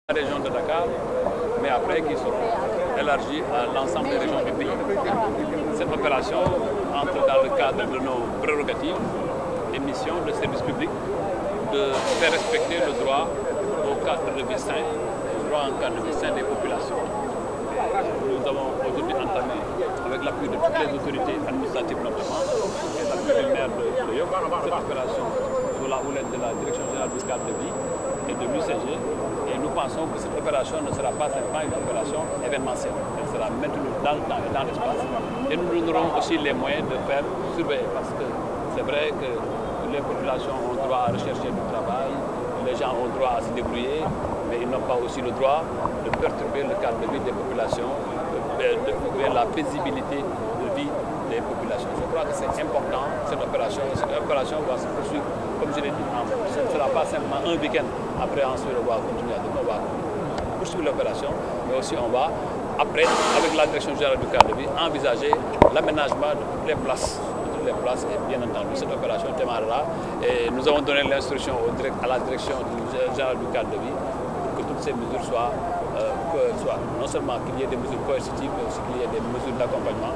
La région de Dakar, mais après qui seront élargies à l'ensemble des régions du pays. Cette opération entre dans le cadre de nos prérogatives et missions de service public de faire respecter le droit au cadre de vie sain, le droit en cadre de vie sain des populations. Nous avons aujourd'hui entamé, avec l'appui de toutes les autorités administratives notamment, et l'appui du maire de Yoff, cette opération sous la houlette de la Direction générale du cadre de vie et de l'UCG. Et nous pensons que cette opération ne sera pas simplement une opération événementielle. Elle sera maintenue dans le temps et dans l'espace. Et nous nous donnerons aussi les moyens de faire surveiller. Parce que c'est vrai que les populations ont droit à rechercher du travail, les gens ont droit à se débrouiller, mais ils n'ont pas aussi le droit de perturber le cadre de vie des populations, de la paisibilité de vie des populations. Je crois que c'est important, cette opération. Cette opération va se poursuivre, comme je l'ai dit, ce ne sera pas simplement un week-end. Après, ensuite, on va continuer à poursuivre l'opération, mais aussi on va, après, avec la Direction générale du cadre de vie, envisager l'aménagement de toutes les places. Et bien entendu, cette opération démarrera et nous avons donné l'instruction à la Direction générale du cadre de vie pour que toutes ces mesures soient non seulement qu'il y ait des mesures coercitives, mais aussi qu'il y ait des mesures d'accompagnement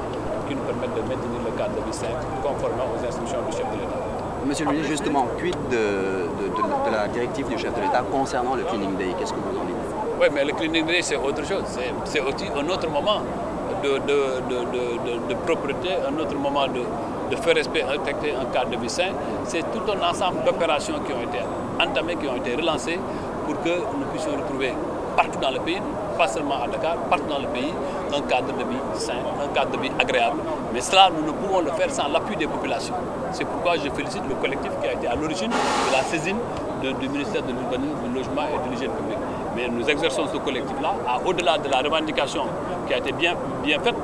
qui nous permettent de maintenir le cadre de vie sain conformément aux instructions du chef de l'État. Monsieur le ministre, justement, quid de la directive du chef de l'État concernant le Cleaning Day? Qu'est-ce que vous en dites? Oui, mais le Cleaning Day, c'est autre chose. C'est aussi un autre moment de propreté, un autre moment de faire respecter un cadre de vie sain. C'est tout un ensemble d'opérations qui ont été entamées, qui ont été relancées pour que nous puissions retrouver partout dans le pays, pas seulement à Dakar, partout dans le pays, un cadre de vie sain, un cadre de vie agréable. Mais cela, nous ne pouvons le faire sans l'appui des populations. C'est pourquoi je félicite le collectif qui a été à l'origine de la saisine du ministère de l'Urbanisme, du Logement et de l'Hygiène publique. Mais nous exerçons ce collectif-là, au-delà de la revendication qui a été bien faite,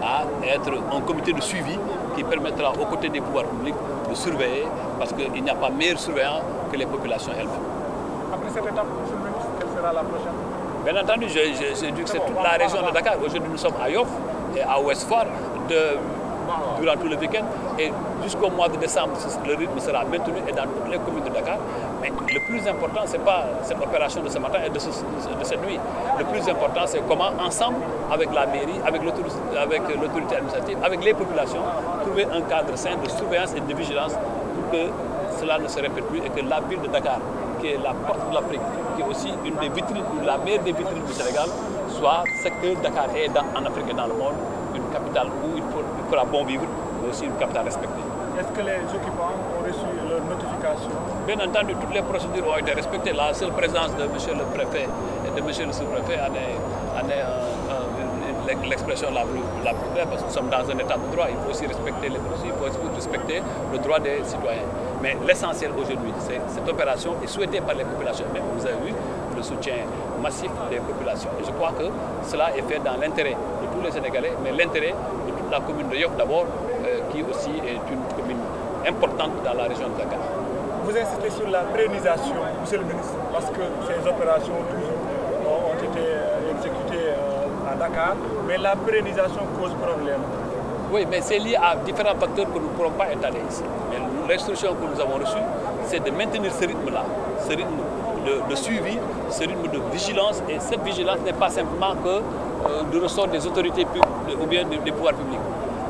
à être un comité de suivi qui permettra aux côtés des pouvoirs publics de surveiller, parce qu'il n'y a pas meilleur surveillant que les populations elles-mêmes. Après cette étape, monsieur le ministre, quelle sera la prochaine? Bien entendu, j'ai dit que c'est toute la région de Dakar. Aujourd'hui, nous sommes à Yoff et à Ouest-Foire durant tout le week-end. Et jusqu'au mois de décembre, le rythme sera maintenu et dans toutes les communes de Dakar. Mais le plus important, ce n'est pas cette opération de ce matin et de cette nuit. Le plus important, c'est comment, ensemble, avec la mairie, avec l'autorité administrative, avec les populations, trouver un cadre sain de surveillance et de vigilance pour que cela ne se répète plus et que la ville de Dakar, qui est la porte de l'Afrique, qui est aussi une des vitrines, la meilleure des vitrines du Sénégal, soit ce que Dakar est en Afrique et dans le monde, une capitale où il fera bon vivre, mais aussi une capitale respectée. Est-ce que les occupants ont reçu leur notification? Bien entendu, toutes les procédures ont été respectées. La seule présence de M. le préfet et de M. le sous-préfet en est l'expression la plus claire, parce que nous sommes dans un état de droit. Il faut aussi respecter les procédures, il faut aussi respecter le droit des citoyens. Mais l'essentiel aujourd'hui, c'est cette opération est souhaitée par les populations. Mais vous avez vu le soutien massif des populations. Et je crois que cela est fait dans l'intérêt de tous les Sénégalais, mais l'intérêt de toute la commune de Yoff d'abord, qui aussi est une commune importante dans la région de Dakar. Vous insistez sur la pérennisation, monsieur le ministre, parce que ces opérations ont été exécutées à Dakar, mais la pérennisation cause problème. Oui, mais c'est lié à différents facteurs que nous ne pourrons pas étaler ici. Mais l'instruction que nous avons reçue, c'est de maintenir ce rythme-là, ce rythme de suivi, ce rythme de vigilance. Et cette vigilance n'est pas simplement que du ressort des autorités publiques ou bien des pouvoirs publics.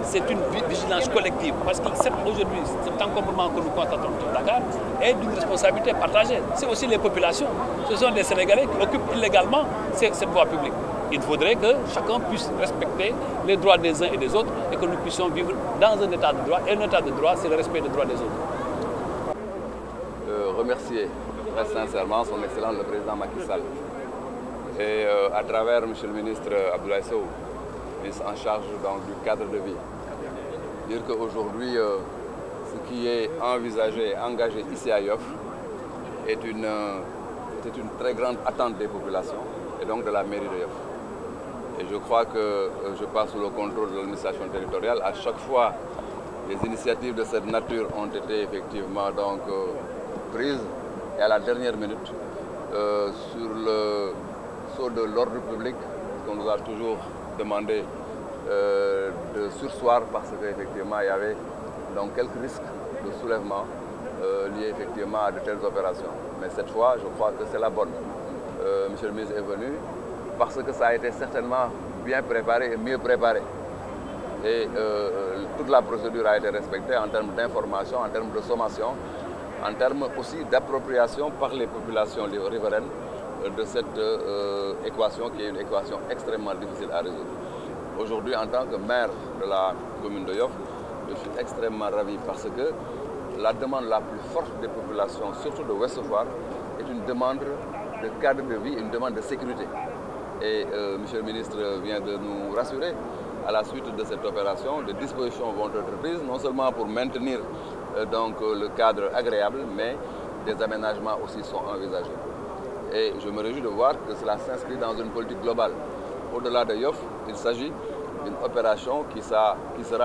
C'est une vigilance collective, parce que aujourd'hui, cet encombrement que nous constatons à Dakar est d'une responsabilité partagée. C'est aussi les populations. Ce sont des Sénégalais qui occupent illégalement cette voie publique. Il faudrait que chacun puisse respecter les droits des uns et des autres et que nous puissions vivre dans un état de droit. Et un état de droit, c'est le respect des droits des autres. Remercier très sincèrement son Excellence le Président Macky Sall et à travers M. le ministre Abdoulaye Sow, ministre en charge donc, du cadre de vie, dire qu'aujourd'hui, ce qui est envisagé, engagé ici à Yoff est une très grande attente des populations et donc de la mairie de Yoff. Et je crois que je passe sous le contrôle de l'administration territoriale. À chaque fois, les initiatives de cette nature ont été effectivement donc, prises. Et à la dernière minute, sur le saut de l'ordre public, qu'on nous a toujours demandé de surseoir parce qu'effectivement il y avait donc quelques risques de soulèvement liés effectivement à de telles opérations. Mais cette fois, je crois que c'est la bonne. Monsieur le ministre est venu, parce que ça a été certainement bien préparé et mieux préparé. Et toute la procédure a été respectée en termes d'information, en termes de sommation, en termes aussi d'appropriation par les populations riveraines de cette équation qui est une équation extrêmement difficile à résoudre. Aujourd'hui, en tant que maire de la commune de Yoff, je suis extrêmement ravi parce que la demande la plus forte des populations, surtout de Ouest Foire, est une demande de cadre de vie, une demande de sécurité. Et Monsieur le ministre vient de nous rassurer, à la suite de cette opération, des dispositions vont être prises, non seulement pour maintenir donc, le cadre agréable, mais des aménagements aussi sont envisagés. Et je me réjouis de voir que cela s'inscrit dans une politique globale. Au-delà de Yoff, il s'agit d'une opération qui sera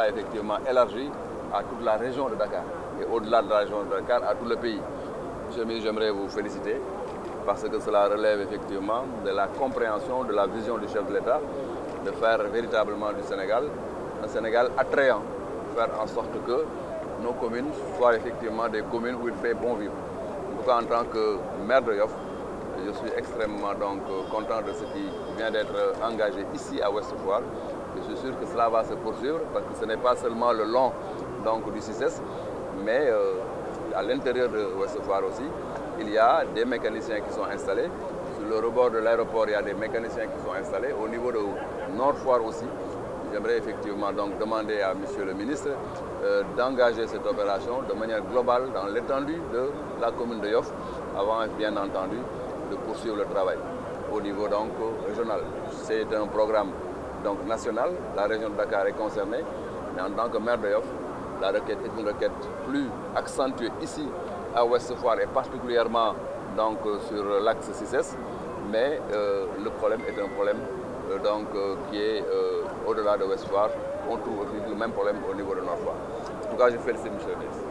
effectivement élargie à toute la région de Dakar et au-delà de la région de Dakar, à tout le pays. Monsieur le ministre, j'aimerais vous féliciter parce que cela relève effectivement de la compréhension, de la vision du chef de l'État de faire véritablement du Sénégal un Sénégal attrayant, faire en sorte que nos communes soient effectivement des communes où il fait bon vivre. En tout cas, en tant que maire de Yoff, je suis extrêmement donc content de ce qui vient d'être engagé ici à Ouest Foire. Je suis sûr que cela va se poursuivre parce que ce n'est pas seulement le long donc, du CICES, mais à l'intérieur de Ouest Foire aussi, il y a des mécaniciens qui sont installés. Sur le rebord de l'aéroport, il y a des mécaniciens qui sont installés. Au niveau de Nord Foire aussi, j'aimerais effectivement donc demander à Monsieur le ministre d'engager cette opération de manière globale dans l'étendue de la commune de Yoff, avant bien entendu de poursuivre le travail au niveau donc régional. C'est un programme donc national, la région de Dakar est concernée, mais en tant que maire de Yoff, la requête est une requête plus accentuée ici à Ouest Foire et particulièrement donc sur l'axe 6S, mais le problème est un problème donc, qui est au-delà de Ouest Foire. On trouve aussi le même problème au niveau de Nord Foire. En tout cas, je félicite M. le ministre.